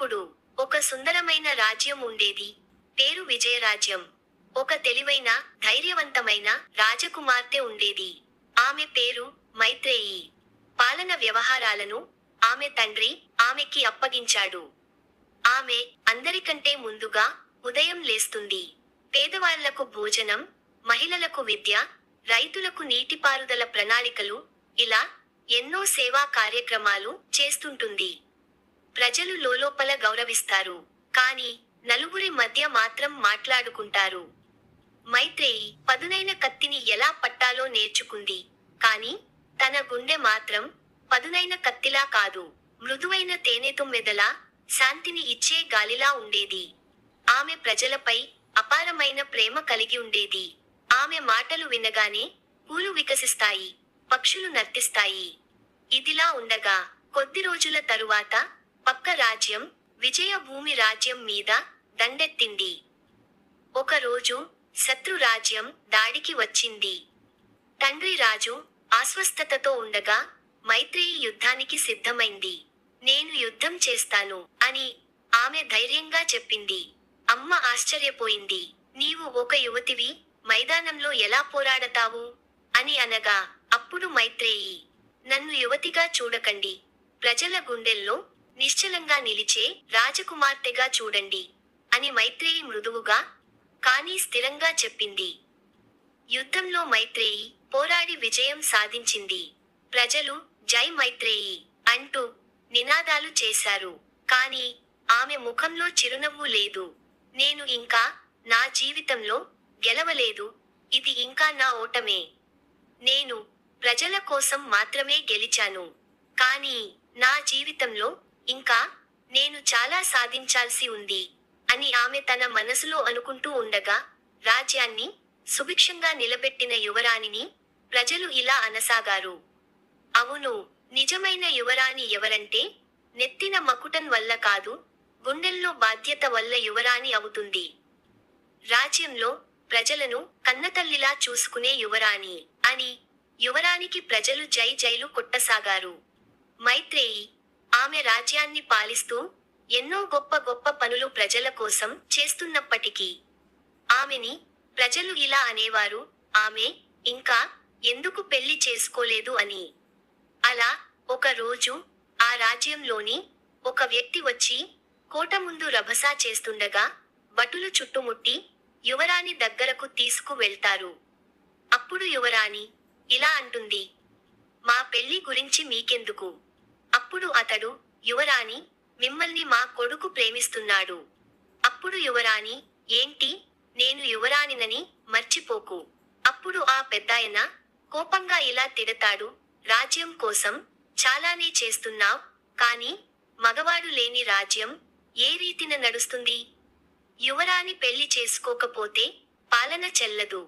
ఒకప్పుడు ఒక సుందరమైన రాజ్యం ఉండేది. పేరు విజయరాజ్యం. ఒక తెలివైన, ధైర్యవంతమైన రాజకుమార్తె ఉండేది. ఆమె పేరు మైత్రేయి. పాలన వ్యవహారాలను ఆమె తండ్రి ఆమెకి అప్పగించాడు. ఆమె అందరికంటే ముందుగా ఉదయం లేస్తుంది. పేదవాళ్లకు భోజనం, మహిళలకు విద్య, రైతులకు నీటిపారుదల ప్రణాళికలు, ఇలా ఎన్నో సేవా కార్యక్రమాలు చేస్తుంటుంది. ప్రజలు లోలోపల గౌరవిస్తారు. కానీ నలుగురి మధ్య మాత్రం మాట్లాడుకుంటారు. మైత్రేయి పదునైన కత్తిని ఎలా పట్టాలో నేర్చుకుంది. కానీ తన గుండె మాత్రం పదునైన కత్తిలా కాదు, మృదువైన తేనెతుమ్మెదలా, శాంతిని ఇచ్చే గాలిలా ఉండేది. ఆమె ప్రజలపై అపారమైన ప్రేమ కలిగి ఉండేది. ఆమె మాటలు వినగానే పూలు వికసిస్తాయి, పక్షులు నర్తిస్తాయి. ఇదిలా ఉండగా కొద్ది రోజుల తరువాత పక్క రాజ్యం విజయ భూమి రాజ్యం మీద దండెత్తింది. ఒకరోజు శత్రు రాజ్యం దాడికి వచ్చింది. తండ్రి రాజు అస్వస్థతతో ఉండగా మైత్రేయి యుద్ధానికి సిద్ధమైంది. నేను యుద్ధం చేస్తాను అని ఆమె ధైర్యంగా చెప్పింది. అమ్మ ఆశ్చర్యపోయింది. నీవు ఒక యువతివి, మైదానంలో ఎలా పోరాడతావు అని అనగా, అప్పుడు మైత్రేయి, నన్ను యువతిగా చూడకండి, ప్రజల గుండెల్లో నిశ్చలంగా నిలిచే రాజకుమార్తెగా చూడండి అని మైత్రేయి మృదువుగా కానీ స్థిరంగా చెప్పింది. యుద్ధంలో మైత్రేయి పోరాడి విజయం సాధించింది. ప్రజలు జై మైత్రేయి అంటూ నినాదాలు చేశారు. కానీ ఆమె ముఖంలో చిరునవ్వు లేదు. నేను ఇంకా నా జీవితంలో గెలవలేదు, ఇది ఇంకా నా ఓటమే. నేను ప్రజల కోసం మాత్రమే గెలిచాను. కానీ నా జీవితంలో ఇంకా నేను చాలా సాధించాల్సి ఉంది అని ఆమె తన మనసులో అనుకుంటూ ఉండగా, రాజ్యాన్ని సుభిక్షంగా నిలబెట్టిన యువరాణిని ప్రజలు ఇలా అనసాగారు. అవును, నిజమైన యువరాణి ఎవరంటే నెత్తిన మకుటం వల్ల కాదు, గుండెల్లో బాధ్యత వల్ల యువరాణి అవుతుంది. రాజ్యంలో ప్రజలను కన్నతల్లిలా చూసుకునే యువరాణి అని యువరాణికి ప్రజలు జై జైలు కొట్టసాగారు. మైత్రేయి ఆమె రాజ్యాన్ని పాలిస్తూ ఎన్నో గొప్ప గొప్ప పనులు ప్రజల కోసం చేస్తున్నప్పటికీ ఆమెని ప్రజలు ఇలా అనేవారు, ఆమె ఇంకా ఎందుకు పెళ్లి చేసుకోలేదు అని. అలా ఒక రోజు ఆ రాజ్యంలోని ఒక వ్యక్తి వచ్చి కోట ముందు రభసా చేస్తుండగా భటులు చుట్టుముట్టి యువరాణి దగ్గరకు తీసుకు వెళ్తారు. అప్పుడు యువరాణి ఇలా అంటుంది, మా పెళ్లి గురించి మీకెందుకు? అప్పుడు అతడు, యువరాణి, మిమ్మల్ని మా కొడుకు ప్రేమిస్తున్నాడు. అప్పుడు యువరాణి, ఏంటి, నేను యువరాణినని మర్చిపోకు. అప్పుడు ఆ పెద్దాయన కోపంగా ఇలా తిడతాడు, రాజ్యం కోసం చాలానే చేస్తున్నావ్, కానీ మగవాడు లేని రాజ్యం ఏ రీతిన నడుస్తుంది? యువరాణి పెళ్లి చేసుకోకపోతే పాలన చెల్లదు.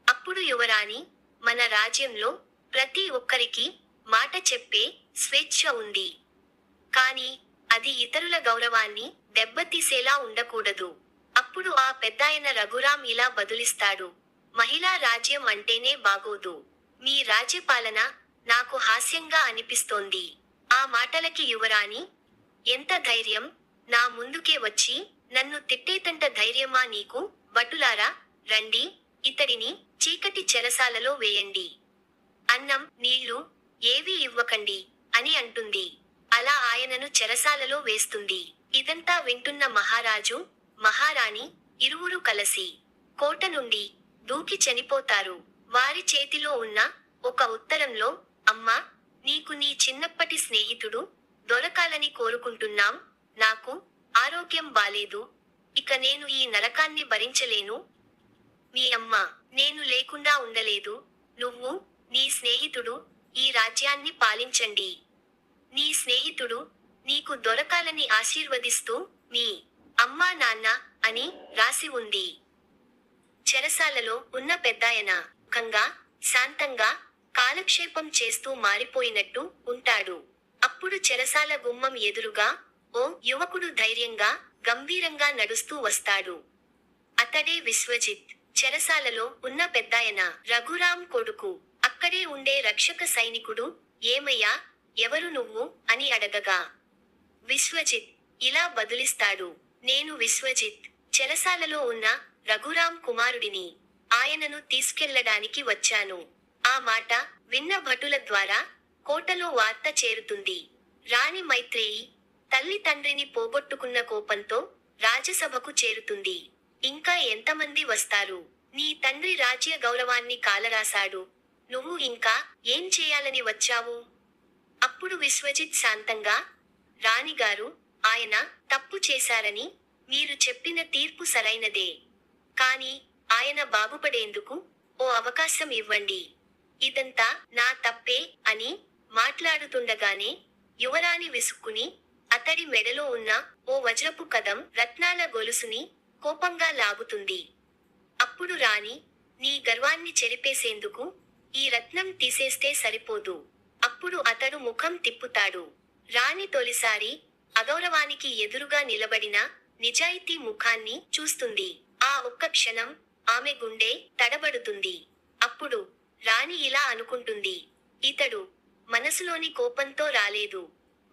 అప్పుడు యువరాణి, మన రాజ్యంలో ప్రతి ఒక్కరికి మాట చెప్పే స్వేచ్ఛ ఉంది. కానీ అది ఇతరుల గౌరవాన్ని దెబ్బతీసేలా ఉండకూడదు. అప్పుడు ఆ పెద్దాయన రఘురాం ఇలా బదులిస్తాడు, మహిళా రాజ్యం అంటేనే బాగోదు. మీ రాజ్యపాలన నాకు హాస్యంగా అనిపిస్తోంది. ఆ మాటలకి యువరాణి, ఎంత ధైర్యం, నా ముందుకే వచ్చి నన్ను తిట్టేతంట ధైర్యమా నీకు? భటులారా, రండి, ఇతడిని చీకటి చెరసాలలో వేయండి. అన్నం, నీళ్లు ఏవీ ఇవ్వకండి అని అంటుంది. అలా ఆయనను చెరసాలలో వేస్తుంది. ఇదంతా వింటున్న మహారాజు, మహారాణి ఇరువురు కలసి కోట నుండి దూకి చనిపోతారు. వారి చేతిలో ఉన్న ఒక ఉత్తరంలో, అమ్మా, నీకు నీ చిన్నప్పటి స్నేహితుడు దొరకాలని కోరుకుంటున్నాం. నాకు ఆరోగ్యం బాలేదు, ఇక నేను ఈ నరకాన్ని భరించలేను. మీ అమ్మ నేను లేకుండా ఉండలేదు. నువ్వు, నీ స్నేహితుడు ఈ రాజ్యాన్ని పాలించండి. నీ స్నేహితుడు నీకు దొరకాలని ఆశీర్వదిస్తూ మీ అమ్మా నాన్న అని రాసి ఉంది. చెరసాలలో ఉన్న పెద్దాయన కంగా శాంతంగా కాలక్షేపం చేస్తూ మారిపోయినట్టు ఉంటాడు. అప్పుడు చెరసాల గుమ్మం ఎదురుగా ఓ యువకుడు ధైర్యంగా గంభీరంగా నడుస్తూ వస్తాడు. అతడే విశ్వజిత్. చెరసాలలో ఉన్న పెద్దాయన రఘురాం కొడుకు. అక్కడే ఉండే రక్షక సైనికుడు, ఏమయ్యా, ఎవరు నువ్వు అని అడగగా, విశ్వజిత్, ఇలా బదులిస్తాడు. నేను విశ్వజిత్, చెరసాలలో ఉన్న రఘురాం కుమారుడిని. ఆయనను తీసుకెళ్లడానికి వచ్చాను. ఆ మాట విన్న భటుల ద్వారా కోటలో వార్త చేరుతుంది. రాణి మైత్రేయి తల్లి తండ్రిని పోగొట్టుకున్న కోపంతో రాజసభకు చేరుతుంది. ఇంకా ఎంతమంది వస్తారు? నీ తండ్రి రాజ్య గౌరవాన్ని కాలరాశాడు. నువ్వు ఇంకా ఏం చేయాలని వచ్చావు? అప్పుడు విశ్వజిత్ శాంతంగా, రాణిగారు, ఆయన తప్పు చేశారని మీరు చెప్పిన తీర్పు సరైనదే. కాని ఆయన బాగుపడేందుకు ఓ అవకాశం ఇవ్వండి. ఇదంతా నా తప్పే అని మాట్లాడుతుండగానే యువరాణి విసుక్కుని అతడి మెడలో ఉన్న ఓ వజ్రపు కదం రత్నాల గొలుసుని కోపంగా లాగుతుంది. అప్పుడు రాణి, నీ గర్వాన్ని చెరిపేసేందుకు ఈ రత్నం తీసేస్తే సరిపోదు. అప్పుడు అతడు ముఖం తిప్పుతాడు. రాణి తొలిసారి అగౌరవానికి ఎదురుగా నిలబడిన నిజాయితీ ముఖాన్ని చూస్తుంది. ఆ ఒక్క క్షణం ఆమె గుండె తడబడుతుంది. అప్పుడు రాణి ఇలా అనుకుంటుంది, ఇతడు మనసులోని కోపంతో రాలేదు,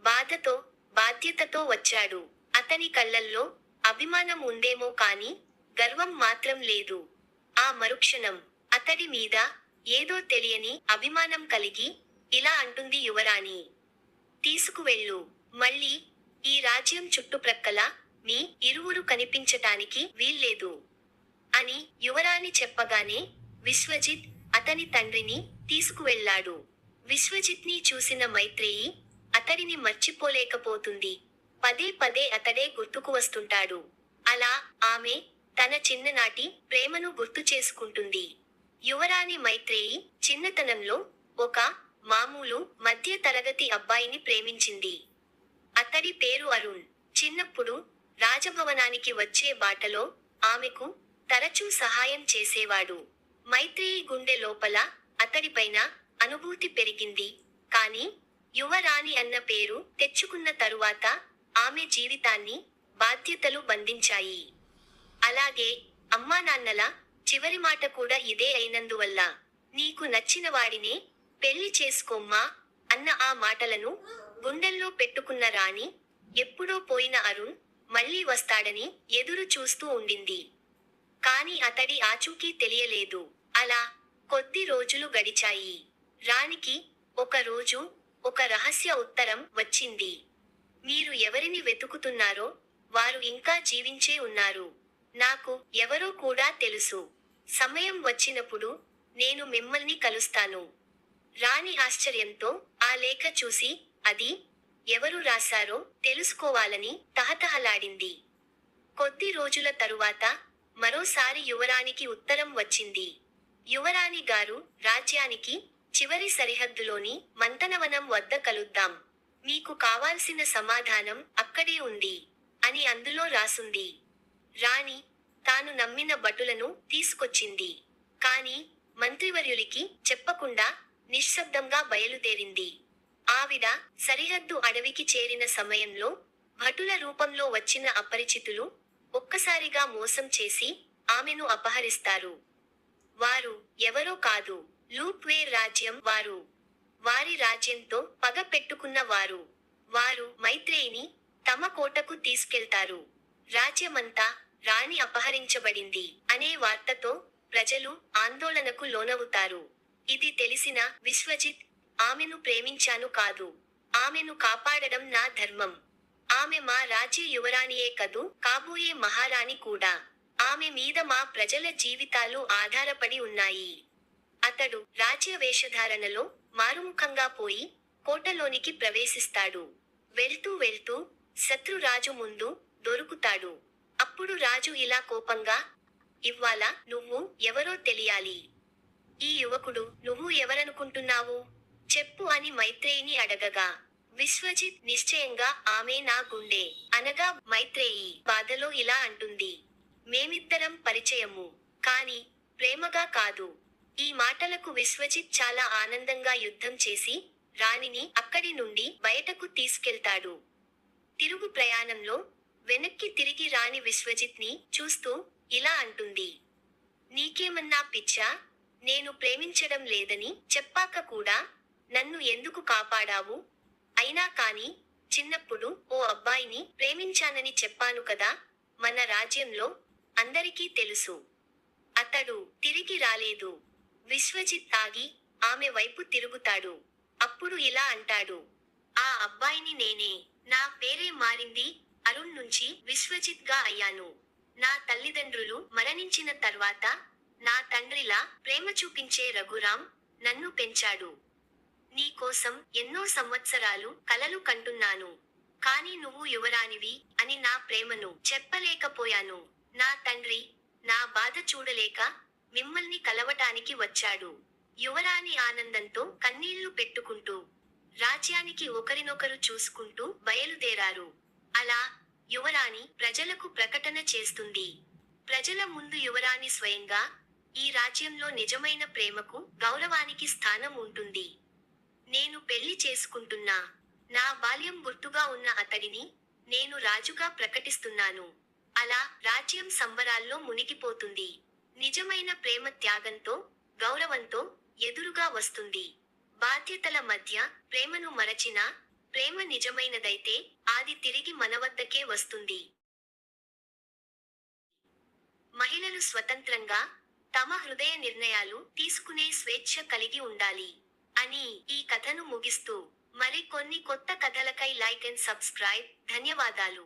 బాధతో, బాధ్యతతో వచ్చాడు. అతని కళ్ళల్లో అభిమానం ఉందేమో కాని గర్వం మాత్రం లేదు. ఆ మరుక్షణం అతడి మీద ఏదో తెలియని అభిమానం కలిగి ఇలా అంటుంది యువరాణి, తీసుకువెళ్ళు. మళ్ళీ ఈ రాజ్యం చుట్టుప్రక్కల మీ ఇరువురు కనిపించటానికి వీల్లేదు అని యువరాణి చెప్పగానే విశ్వజిత్ అతని తండ్రిని తీసుకువెళ్ళాడు. విశ్వజిత్ని చూసిన మైత్రేయి అతడిని మర్చిపోలేకపోతుంది. పదే పదే అతడే గుర్తుకు వస్తుంటాడు. అలా ఆమె తన చిన్ననాటి ప్రేమను గుర్తు చేసుకుంటుంది. యువరాణి మైత్రేయి చిన్నతనంలో ఒక మామూలు మధ్య తరగతి అబ్బాయిని ప్రేమించింది. అతడి పేరు అరుణ్. చిన్నప్పుడు రాజభవనానికి వచ్చే బాటలో ఆమెకు తరచూ సహాయం చేసేవాడు. మైత్రేయి గుండె లోపల అతడిపైన అనుభూతి పెరిగింది. కాని యువరాణి అన్న పేరు తెచ్చుకున్న తరువాత ఆమె జీవితాన్ని బాధ్యతలు బంధించాయి. అలాగే అమ్మానాన్నల చివరి మాట కూడా ఇదే అయినందువల్ల, నీకు నచ్చిన వాడినే పెళ్లి చేసుకోమ్మా అన్న ఆ మాటలను గుండెల్లో పెట్టుకున్న రాణి ఎప్పుడో పోయిన అరుణ్ మళ్ళీ వస్తాడని ఎదురు చూస్తూ ఉండింది. కాని అతడి ఆచూకీ తెలియలేదు. అలా కొద్ది రోజులు గడిచాయి. రాణికి ఒక రోజు ఒక రహస్య ఉత్తరం వచ్చింది. మీరు ఎవరిని వెతుకుతున్నారో వారు ఇంకా జీవించే ఉన్నారు. నాకు ఎవరో కూడా తెలుసు. సమయం వచ్చినప్పుడు నేను మిమ్మల్ని కలుస్తాను. రాణి ఆశ్చర్యంతో ఆ లేఖ చూసి అది ఎవరు రాశారో తెలుసుకోవాలని తహతహలాడింది. కొద్ది రోజుల తరువాత మరోసారి యువరాణికి ఉత్తరం వచ్చింది. యువరాణి గారు, రాజ్యానికి చివరి సరిహద్దులోని మంతనవనం వద్ద కలుద్దాం. మీకు కావాల్సిన సమాధానం అక్కడే ఉంది అని అందులో రాసుంది. రాణి తాను నమ్మిన భటులను తీసుకొచ్చింది. కాని మంత్రివర్యులికి చెప్పకుండా నిశ్శబ్దంగా బయలుదేరింది. ఆవిడ సరిహద్దు అడవికి చేరిన సమయంలో భటుల రూపంలో వచ్చిన అపరిచితులు ఒక్కసారిగా మోసం చేసి ఆమెను అపహరిస్తారు. వారు ఎవరో కాదు, లూప్వేర్ రాజ్యం వారు. వారి రాజ్యంతో పగ పెట్టుకున్న వారు. వారు మైత్రేయిని తమ కోటకు తీసుకెళ్తారు. రాజ్యమంతా రాణి అపహరించబడింది అనే వార్తతో ప్రజలు ఆందోళనకు లోనవుతారు. ఇది తెలిసిన విశ్వజిత్, ఆమెను ప్రేమించాను కాదు, ఆమెను కాపాడడం నా ధర్మం. ఆమె మా రాజ్య యువరాణియే కదూ, కాబోయే మహారాణి కూడా. ఆమె మీద మా ప్రజల జీవితాలు ఆధారపడి ఉన్నాయి. అతడు రాజ్య వేషధారణలో మారుముఖంగా పోయి కోటలోనికి ప్రవేశిస్తాడు. వెళ్తూ వెళ్తూ శత్రురాజు ముందు దొరుకుతాడు. అప్పుడు రాజు ఇలా కోపంగా, ఇవ్వాల నువ్వు ఎవరో తెలియాలి. ఈ యువకుడు నువ్వు ఎవరనుకుంటున్నావు? చెప్పు అని మైత్రేయిని అడగగా, విశ్వజిత్ నిశ్చయంగా ఆమె నా గుండె అనగా మైత్రేయి బాధలో ఇలా అంటుంది, మేమిద్దరం పరిచయము, కాని ప్రేమగా కాదు. ఈ మాటలకు విశ్వజిత్ చాలా ఆనందంగా యుద్ధం చేసి రాణిని అక్కడి నుండి బయటకు తీసుకెళ్తాడు. తిరుగు ప్రయాణంలో వెనక్కి తిరిగి రాణి విశ్వజిత్ ని చూస్తూ ఇలా అంటుంది, నీకేమన్నా పిచ్చా? నేను ప్రేమించడం లేదని చెప్పాక కూడా నన్ను ఎందుకు కాపాడావు? అయినా కాని చిన్నప్పుడు ఓ అబ్బాయిని ప్రేమించానని చెప్పాను కదా. మన రాజ్యంలో అందరికీ తెలుసు. అతడు తిరిగి రాలేదు. విశ్వజిత్ ఆగి ఆమె వైపు తిరుగుతాడు. అప్పుడు ఇలా అంటాడు. ఆ అబ్బాయిని నేనే. నా పేరే మారింది. అరుణ్ నుంచి విశ్వజిత్ గా అయ్యాను. నా తల్లిదండ్రులు మరణించిన తర్వాత నా తండ్రిలా ప్రేమ చూపించే రఘురాం నన్ను పెంచాడు. నీ కోసం ఎన్నో సంవత్సరాలు కలలు కంటున్నాను. కానీ నువ్వు యువరానివి అని నా ప్రేమను చెప్పలేకపోయాను. నా తండ్రి నా బాధ చూడలేక మిమ్మల్ని కలవటానికి వచ్చాడు. యువరాణి ఆనందంతో కన్నీళ్లు పెట్టుకుంటూ రాజ్యానికి ఒకరినొకరు చూసుకుంటూ బయలుదేరారు. అలా యువరాణి ప్రజలకు ప్రకటన చేస్తుంది. ప్రజల ముందు యువరాణి స్వయంగా ఈ రాజ్యంలో నిజమైన ప్రేమకు గౌరవానికి స్థానం ఉంటుంది. నేను పెళ్లి చేసుకుంటున్నా. నా బాల్యం గుర్తుగా ఉన్న అతడిని నేను రాజుగా ప్రకటిస్తున్నాను. అలా రాజ్యం సంబరాల్లో మునిగిపోతుంది. నిజమైన ప్రేమ త్యాగంతో, గౌరవంతో ఎదురుగా వస్తుంది. బాధ్యతల మధ్య ప్రేమను మరచినా, ప్రేమ నిజమైనదైతే అది తిరిగి మన వద్దకే వస్తుంది. మహిళలు స్వతంత్రంగా తమ హృదయ నిర్ణయాలు తీసుకునే స్వేచ్ఛ కలిగి ఉండాలి అని ఈ కథను ముగిస్తూ మరి కొన్ని కొత్త కథలకై లైక్ అండ్ సబ్స్క్రైబ్. ధన్యవాదాలు.